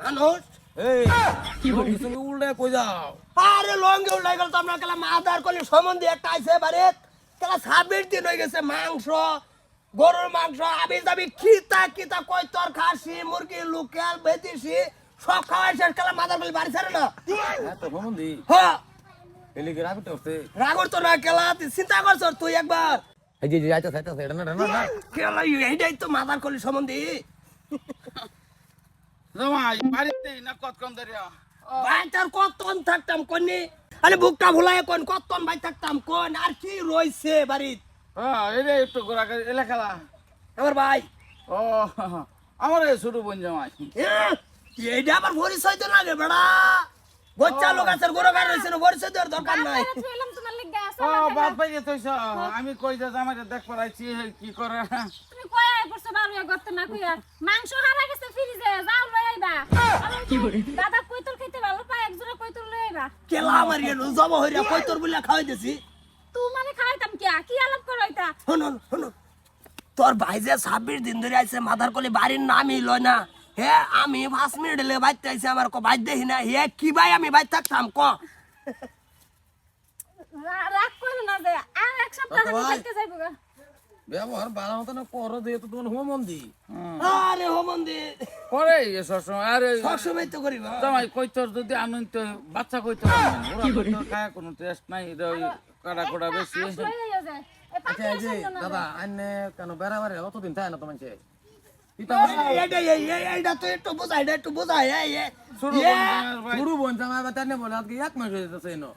মানুষ এই লঙ্গি সঙ্গে উল্টে কই যাও আরে লঙ্গে উল্টাই গেল তো আমরা কেলা মাদার কলি সম্বন্ধে একটা আইছে বাড়ি কেলা 26 দিন হয়ে গেছে মাংস গরুর মাংস আবি যাবি কিতা কিতা কই তোর খাসি মুরগি লোকাল বেদিসি সব খাওয়াই শেষ কেলা মাদার কলি বাড়ি ছাড়ে না এত সম্বন্ধি হ্যাঁ এলিগে রাবিতে উঠছে রাগর তো না কেলা তুই চিন্তা করছ তুই একবার এই যে যাইতে যাইতে এটা না না কেলা এইটাই তো মাদার কলি সম্বন্ধে জামাই বাড়িতে না কতক্ষণ ধরে ভাই তার কতক্ষণ থাকতাম কোনি আরে বুকটা ভুলাই কোন কতক্ষণ ভাই থাকতাম কোন আর কি রইছে বাড়িত হ্যাঁ এটা একটু ঘোরা এলাকা আমার ভাই ও আমার এই ছোট বোন জামাই এইটা আবার পরিচয় তো লাগে বেড়া বচ্চা লোক আছে গরু গাড়ি রয়েছে না পরিচয় দেওয়ার দরকার নাই ও বাপ ভাই এতইছ আমি কই যা জামাই দেখ পড়াইছি কি করে তুমি কই আই পড়ছ বারুয়া গতে না কইয়া মাংস হারা গেছে ফ্রিজে যাও লই আইবা কি করে দাদা কই তোর খেতে ভালো পায় এক জোড়া কই তোর লই আইবা কেলা আমার গেল জব হইরা কই তোর বলে খাওয়াই দিছি তুই মানে খাইতাম কি আলাপ করইতা শুনুন শুনুন তোর ভাই যে 26 দিন ধরে আইছে মাদার কলি বাড়ির নামই লয় না হে আমি 5 মিনিট লে বাইতে আইছে আমার কো বাইত দেখি না হে কি ভাই আমি বাইত থাকতাম ক রাগ কইলো না যে আর এক সপ্তাহ আমি খাইতে যাইবো গা ব্যবহার ভালো মতো না করো দিয়ে তো তোমার হোমন্দি আরে হো মন্দির করে সবসময় আরে সবসময় তো করিবা জামাই কই তোর যদি আনন্দ তো বাচ্চা কই তোর খায় কোনো টেস্ট নাই এটা ওই কাটা কোটা বেশি লই আইয়া যায় এ আচ্ছা পাখি এই যে আসল না দাদা আন্নে কেন বেড়াবারে অতদিন থাকে না তো মানুষে এইটা তো একটু বোঝাই এটা একটু বোঝাই ছোট বোন জামাইয়ের ভাই শুরু বোন জামাই বা তানে বলে আজকে এক মাস হয়ে যেতেছে এনো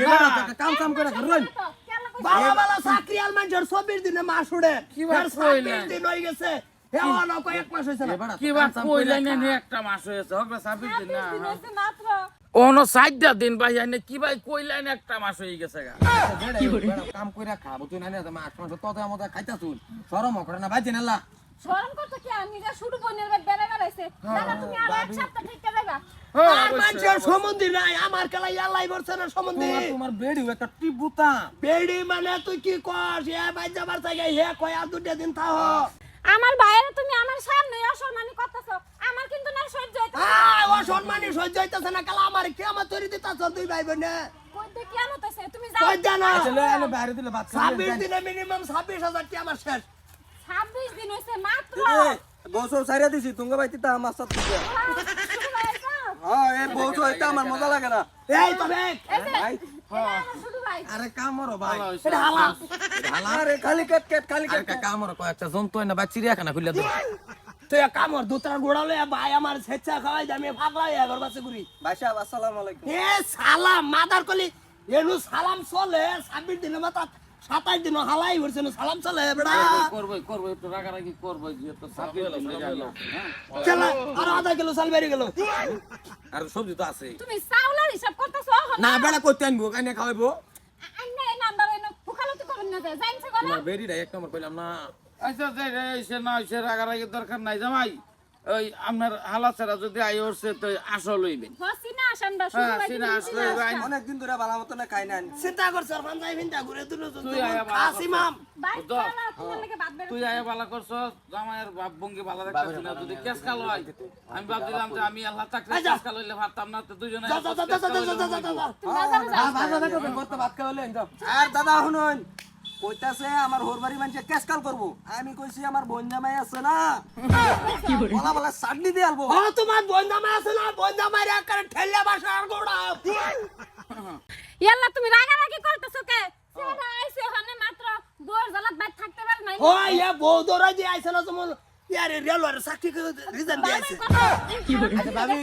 এবার তো কাম কাম করে রইন বালা বালা চাকরি আল মানুষের 24 দিনে মাস উড়ে কি বার 26 দিন হয়ে গেছে হেওয়া না কয় এক মাস হইছে না কি বাত কইলাই না একটা মাস হয়েছে হবে 26 দিন না দিন হইছে মাত্র ওনো 60 দিন ভাই আইনে কি ভাই কইলাই না একটা মাস হয়ে গেছে গা কাম কইরা খাবো তুই না মাস মাস তো আমাদের খাইতা তুই শরম করে না বাজে না শরম করতে কি আমি যা শুরু বনের বেড়া বেড়াইছে দাদা তুমি আর এক সপ্তাহ ঠিক যাইবা আর মানুষের সম্বন্ধে নাই আমার কেলা আল্লাহ বলছে না সম্বন্ধে তোমার বেড়ি একটা টিপ বুতা বেড়ি মানে তুই কি কস এ ভাই যাবার থেকে হে কয় আর দুটা দিন থাও আমার ভাইয়ের তুমি আমার সামনে অসম্মানী করতেছো আমার কিন্তু না সহ্য হইতো ও সম্মানী সহ্য হইতাছে না কেলা আমার কি আমার তৈরি দিতাছ দুই ভাই বোনে কইতে কি আমত আছে তুমি যাও কই জানা চলে এনে বাইরে দিলে বাদ 26 দিনে মিনিমাম 26000 টি আমার শেষ 26 দিন হইছে মাত্র বউসো সাইরা দিছি তুঙ্গা বাইতে তা আমার সাথে হ্যাঁ এই বউসো এটা আমার মজা লাগে না এই তবে আরে কামরো ভাই এটা হালা আরে খালি কেট কেট খালি আরে কেট কামরো কয়েকটা জন্তু না বা চিড়িয়াখানা খুলে দাও তুই এক কামর দুতরা গোড়ালে ভাই আমার স্বেচ্ছা খাওয়াই দামি পাগলা হয়ে ঘর বাসে ঘুরি ভাইসা আসসালামু আলাইকুম এ সালাম মাদার কলি এনু সালাম চলে 26 দিনে মাথা 27 দিন হালাই হইছে না সালাম চলে বেড়া করব একটু রাগারাগি করব যে তো 26 দিন গেল চলা আর আধা কিলো চাল বেরিয়ে গেল আর সবজি তো আছে তুমি চাউলার হিসাব করতেছো না বেড়া করতে আনবো কাইনে খাওয়াইবো আইনে এই নাম্বার এনে ফুকালতি করুন না যায় জানছে গো তোমার বেড়িটা এক নম্বর কইলাম না আচ্ছা এসে না এসে রাগারাগি দরকার নাই জামাই ওই আপনার হালাচারা যদি আই উঠছে তো আসল লইবেন হসিনা আসানবা শুরু হ্যাঁ হইছে সিনা আসলে অনেক দিন ধরে ভালো মতো না খাই না চিন্তা করছ পাঞ্জাই ভিন্তা ঘুরে দুনো তুই আয়া বাবা আসিমাম বাইক চালা তোমার লাগে বাদ বের তুই আয়া বালা করছ জামাইয়ের বাপ বঙ্গি বালা দেখতাছিস না যদি কেস কাল হয় আমি ভাবছিলাম যে আমি আল্লাহ চাকরি কেস কাল হইলে পারতাম না তো দুইজনে যা যা যা যা যা যা যা তুমি বাজারে যাও বাজা দেখো করতে ভাত খাওয়ালে যাও আর দাদা শুনুন কইতাছে আমার হোরবাড়ি মানুষে কেসকাল করবো আমি কইছি আমার বোন জামাই আছে না কি বলা বলা চাটনি দিয়ে আলবো ও তোমার বন্দামা আছে না বন্দামা রে করে ঠেলে বাসা আর গোড়া ইয়াল্লা তুমি রাগারাগি করতেছো কে সেটা আইছে ওখানে মাত্র বোর জালাত বাইক থাকতে পার নাই ও ইয়া বউ দৌড়াই দিয়ে আইছে না তোমার ইয়ারে রেলওয়ার চাকরি করে রিজাইন দিয়ে আইছে আচ্ছা ভাবি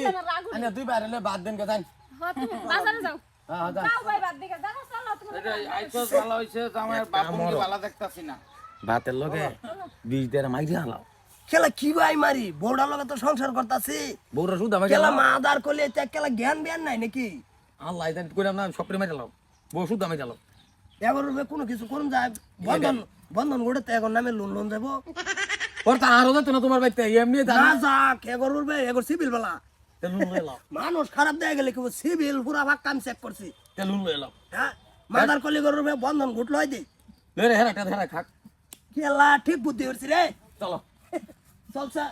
আনে দুই বার এলে বাদ দেন কে জান তুমি বাজারে যাও হ্যাঁ যা যাও ভাই বাদ দিকে দেখো চলো তুমি এটা আইছস ভালো হইছে জামাইয়ের বাপ বঙ্গি বালা দেখতাছি না ভাতের লগে বীজ দেড় মাইরি হালাও খেলা কি ভাই মারি বউডা লগে তো সংসার করতাছি বউরা শুধু আমাকে খেলা মাদার কলে তে খেলা জ্ঞান বিয়ান নাই নাকি আল্লাহ জান কইলাম না সপরে মাইরা লাও বউ শুধু আমি জ্বালাও এবার কোনো কিছু করুন যায় বন্ধন বন্ধন গড়ে এখন নামে লোন লোন যাবো ওর তা আরো যেত না তোমার বাইতে এমনি না যাক এগর উঠবে এগর সিভিল বেলা তেলুন লয়ে লাও মানুষ খারাপ দেয়া গেলে কি সিভিল পুরা ভাগ কাম চেক করছি তেলুন লয়ে লাও হ্যাঁ মাদার কলি গরুর বন্ধন ঘুটলো হয় দি রে হেরা খাক খেলা ঠিক বুদ্ধি হচ্ছে রে চলো চলছে